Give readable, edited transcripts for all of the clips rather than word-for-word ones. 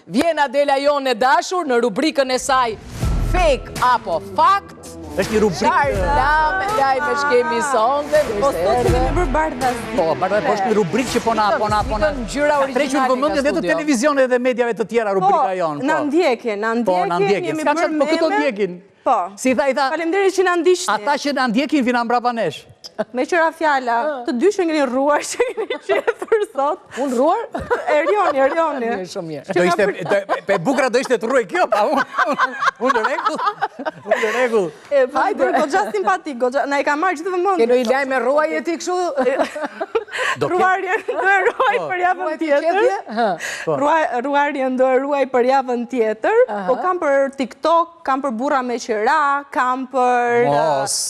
Vjen Adela jonë e dashur në rubrikën e saj Fake apo Fakt. Është një rubrikë. Lame, lajme shkemi sonde. Po sot kemi bërë bardhazi. Po, bardhazi, është një rubrikë që pona. Ngjyra origjinale. Trequr vëmendjen edhe të televizionit dhe mediave të tjera rubrika jonë. Na ndjekin, jemi bërë meme. Po këto ndjekin. Po. Si tha i tha. Faleminderit që na ndiqni. Ata që na ndjekin vina mbrapa nesh. Me qëra fjala, të dy që ngeni rruar që ngeni qetur sot. Unë rruar? Erioni. Shumë mirë. Do ishte, pe bukra do ishte të rruaj kjo, pa unë në regull. Hajde, goxha simpatik, na i ka marrë gjithë vëmendjen. Keno i lajme ruaj e ti kështu? Ruarjen do e ruaj për javën tjetër. Ruarjen do e ruaj për javën tjetër, po kam për TikTok, kam për burra me qira, kam për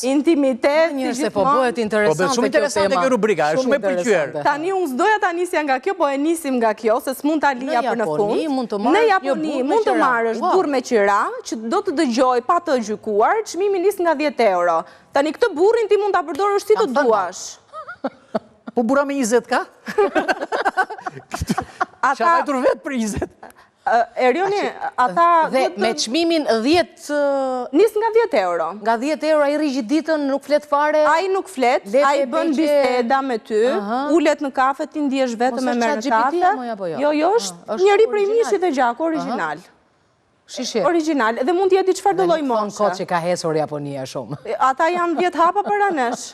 intimitet. Njërë se po bëhet interesante kjo tema. Shumë interesante kjo rubrika, është shumë e pëlqyer. Tani unë s'doja ta nisja nga kjo, po e nisim nga kjo, se s'mund ta lija për në fund. Në Japoni mund të marrësh burr me qira, që do të dëgjoj pa të gjykuar, çmimi nis nga 10 euro. Tani këtë burrin ti mund ta përdorësh si të duash. Po burra me 20 ka? Qa vajtur vetë për 20? Erioni, ata... Dhe me çmimin 10... Nis nga 10 euro. Nga 10 euro, a i rigjit ditën, nuk flet fare? A i nuk flet, a i bën biseda me ty, ullet në kafe, ti ndjesh vetëm me merë në kafe. Jo, është njëri prej mishit e gjaku, original. Shishe. Original, dhe mund t'jeti çfarë do lloj moshe. Në kohë që ka hesur Japonia shumë. Ata janë 10 hapa para nesh.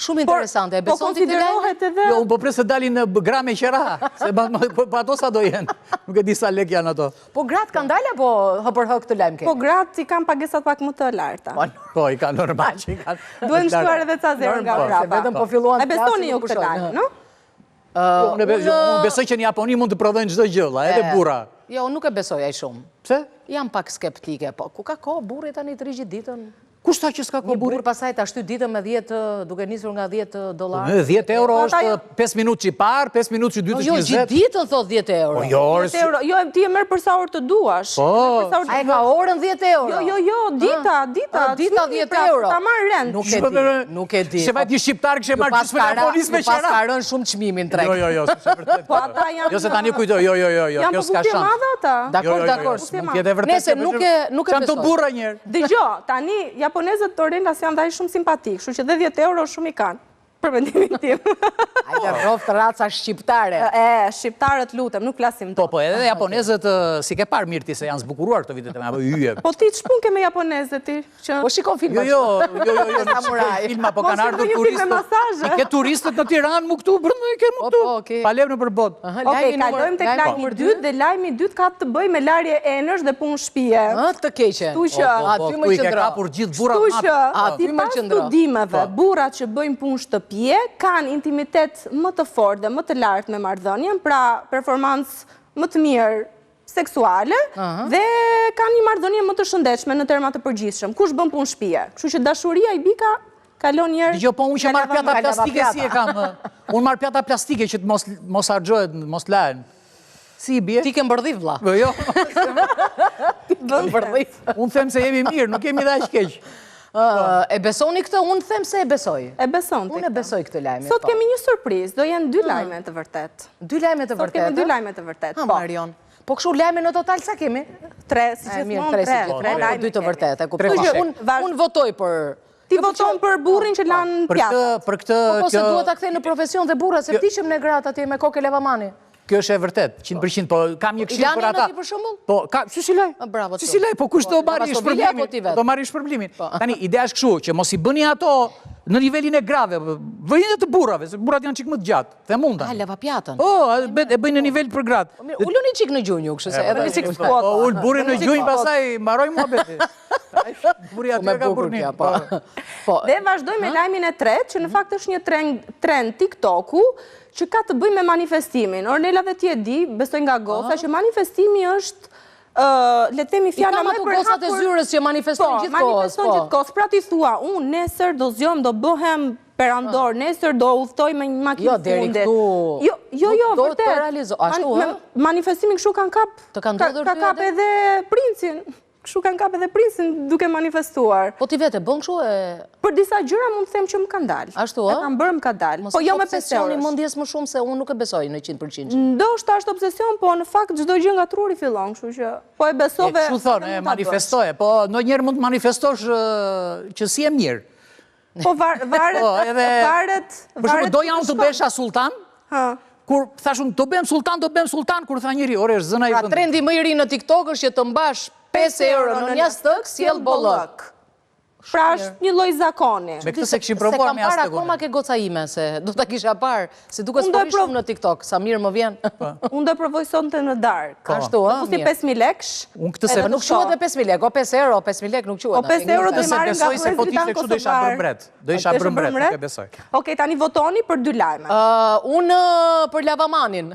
Shumë interesante, e beson ti të lajme? Jo, unë po presë të dalin në gra me qera, se pa ato sa do jenë. Nuk e di sa lek janë ato. Po gratë kanë dalë, apo për hëk të lajmë ke? Po gratë i kanë pagesat pak më të larta. Po, i kanë normal që i kanë. Duhen shtuar edhe ca zero nga brapa. Vetëm po filluan të besoni ju këtë lajmë, no? Unë besoj që në Japoni mund të prodhojnë çdo gjë, edhe burra. Jo, unë nuk e besoj aj shumë. Pse? Jam pak skeptike, po ku ka kohë burri tani të rigjit ditën? Kush tha që s'ka kohë burri? Një burr pasaj ta shtyt ditën me 10, duke nisur nga 10 dollar. 10 euro është 5 minutë që i parë, 5 minutë që i dytë që 20. Jo, gjithë ditën thot 10 euro. Jo, ti e merr për sa orë të duash. A e ka orën 10 euro? Jo, dita. Dita 10 euro. Ta marr rend. Nuk e di. Se vaj ti shqiptar kështë marrë gjithë për Japonis me qera. Pas ka rënë shumë çmimin treg. Jo, s'e vërtet. Po ata janë... Jo, se tani kujtoj, jo, kjo s'ka shans. Dakor. Nese, nuk e besoj. Qanë të burra njerë. Dëgjo, tani japonezët të rinë janë dhaj shumë simpatik, kështu që dhe 10 euro shumë i kanë. Për mendimin tim. Ajde rroft raca shqiptare. Shqiptarët lutem, nuk flasim to. Po, edhe japonezët si ke parë mirë ti se janë zbukuruar këto vitet e me apo yje. Po ti ç'pun ke me japonezët ti? Po shikon filma. Jo, filma, po kanë ardhur turistët. I ke turistët në Tiranë mu këtu, brëndë i ke mu këtu. Pa levë në përbot. Okej, kalojmë tek lajmi i dytë dhe lajmi i dytë ka të bëjë me larje enësh dhe punë shtëpie. Të keqe. Aty më qëndro. Aty më studimeve, burrat që bëjnë punë shtëpie kanë intimitet më të fortë dhe më të lartë me marrëdhënien, pra performancë më të mirë seksuale dhe kanë një marrëdhënie më të shëndetshme në terma të përgjithshëm. Kush bën punë shtëpie? Kështu që dashuria i bika kalon njerë... Dgjoj, po unë që marr pjata plastike si e kam. Unë marr pjata plastike që mos harxohet, mos lahen. Si i bie? Ti ke mbërdhif vlla. Jo. Ti ke mbërdhif. Unë them se jemi mirë, nuk jemi dhe aq keq. E besoni këtë? Unë them se e besoj. E beson ti. Unë e besoj këtë lajme. Sot kemi një surprizë, do janë 2 lajme të vërtet. 2 lajme të vërtet? Sot kemi 2 lajme të vërtet. Ha, Marion. Po kështu lajme në total sa kemi? 3, si gjithmonë 3 lajme. 2 të vërtet, e kuptoj. Unë votoj për... Ti voton për burrin që lanë pjatë. Për këtë... Po se duhet ta kthej në profesion dhe burra, se vdiqem ne gratë atje me kokë levamani. Kjo është e vërtet, 100%, po kam një këshill për ata. Ilani në ti për shembull? Po, si si laj? Bravo. Si laj, po kush do marrë shpërblimin? Do marrë shpërblimin. Tani, ideja është kështu, që mos i bëni ato në nivelin e grave, bëjnë edhe të burrave, se burrat janë çik më të gjatë, the munda. Ha, lava pjatën. Po, e bëjnë në nivel për gratë. Uluni çik në gjunjë, kështu se edhe çik po. Ul burrin në gjunjë, pastaj mbaroj muhabeti. Burri aty ka burrin. Po. Dhe vazhdoj me lajmin e tretë, që në fakt është një trend TikToku, që ka të bëjë me manifestimin. Ornela dhe ti e di, besoj nga goca, që manifestimi është, le të themi fjala më e përhapur. I kam ato gosat e zyrës që manifestojnë gjithkohës. Manifestojnë gjithkohës. Pra ti thua, unë nesër do zgjojmë, do bëhem perandor, nesër do udhtoj me një makinë funde. Jo, deri këtu. Jo, vërtet. Ashtu, manifestimin kështu kanë kap. Të kanë ndodhur ka kap edhe princin. kështu kanë kapë edhe prisin duke manifestuar. Po ti vete bën kështu e... Për disa gjëra mund të them që më kanë dalë. Ashtu, e kam bërë më ka dalë. Po jo me 5 eurë. Mos mendjes më shumë se unë nuk e besoj në 100%. Ndoshta është obsesion, po në fakt çdo gjë nga truri fillon, kështu që po e besove. Kështu thonë, manifestoje, po ndonjëherë mund të manifestosh që si e mirë. Po varet. Për shembull, doja unë të besha sultan. Kur thashun do bëhem sultan, kur tha njëri, ore është zëna i vendit. Pra trendi më i ri në TikTok është që të mbash 5 euro në një stëk, sjell bollok. Pra është një lloj zakoni. Me këtë se kishim provuar me astë. Se kam parë akoma ke goca ime, se do ta kisha parë, se duket s'po shumë në TikTok, sa mirë më vjen. Unë do provoj sonte në dark. Ashtu, ëh. Kusti 5000 lekësh. Unë këtë se nuk quhet 5000 lekë, o 5 euro, 5000 lekë nuk quhet. O 5 euro do marrim nga se po t'ishte kështu do isha brëmbret. Do isha brëmbret, nuk e besoj. Okej, tani votoni për 2 lajme. Unë për lavamanin.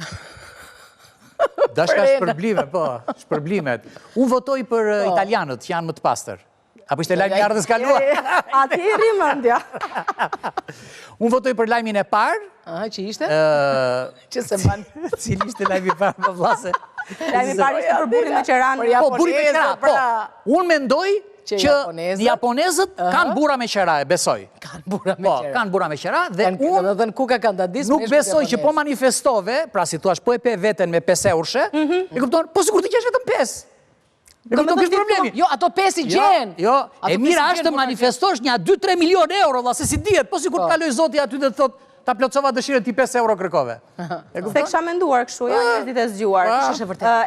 Dashka shpërblime, po, shpërblimet. Unë votoj për italianët që janë më të pastër. Apo ishte lajmi ardhës kaluar? Ati i rimëndja. Unë votoj për lajmin e parë. Që ishte? Që se banë. Cili ishte lajmi parë, më vlase? Lajmi parë ishte për burin me qeranë. Po, burin me qeranë, po. Unë mendoj që japonezët kanë bura me qera, e besoj. Kanë bura me qera. Kanë bura me qera, dhe unë nuk besoj që po manifestove, pra si tu ashtë po e pe veten me 5 eurëshe, e kupton, po sigur të qesh vetëm 5. Do me kështë problemi. Jo, ato 5 i gjenë. Jo, e mira është të manifestosh një 2-3 milion euro, dhe se si djetë, po si kur të kaloj zoti aty dhe të thot, ta plotësova dëshirën ti 5 euro kërkove. Se kësha menduar kështu, jo njëzit e zgjuar.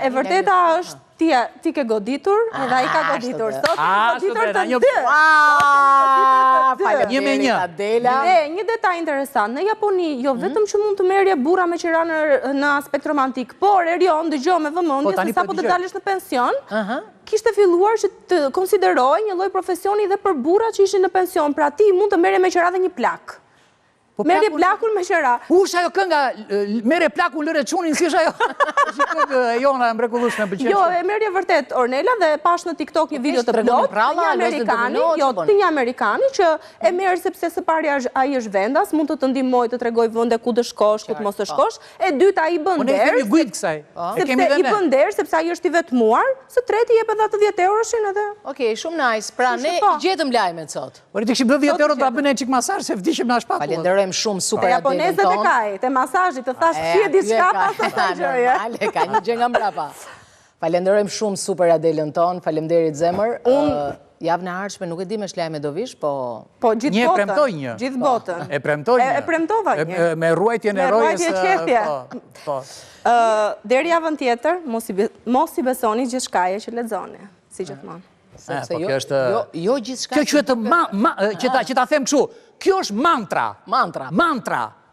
E vërteta është ti ke goditur, edhe ai ka goditur. Sot ke goditur të dy. Një me një. Dhe një detaj interesant, në Japoni, jo vetëm që mund të merje bura me qera në aspekt romantik, por Erion dëgjoj me vëmendje se sa po të dalësh në pension, kishte filluar që të konsideroj një lloj profesioni dhe për burrat që ishin në pension, pra ti mund të merje me qera dhe një plak. Merje plakun me qera. Ush ajo kënga, merje plakun lëre qunin, si është ajo? Është jona e mrekullueshme pëlqen. Jo, e merje vërtet Ornela dhe pash në TikTok një video të plot, një Amerikani që e merr sepse së pari ai është vendas, mund të të ndihmoj të tregoj vende ku të shkosh, ku të mos të shkosh. E dyta ai bën der. Ne kemi gujt kësaj. Sepse i bën der sepse ai është i vetmuar, së treti jep edhe atë 10 euroshin edhe. Okej, shumë nice. Pra ne gjetëm lajmet sot. Ore ti kishim 10 euro ta bënë çik masazh se vdiqem na shpaku. Shumë super Adelën tonë. Japonezët e kaj, të masazhit, të thash që diçka pas të gjëje. Normale, ka një gjë nga mbrapa. Falenderojmë shumë super Adelën tonë, faleminderit zemër. Javën e ardhshme nuk e di me shlajme do vish, po... Po gjithë botën. Një premtoj një. Gjithë botën. E premtoj një. E premtova një. Me ruajtjen e rojës. Me ruajtje qefje. Deri javën tjetër, mos i besoni gjithë shkaje që lexoni, si gjithmonë. Jo gjithë shkaje. Kjo që ta them kështu, kjo është mantra. Mantra.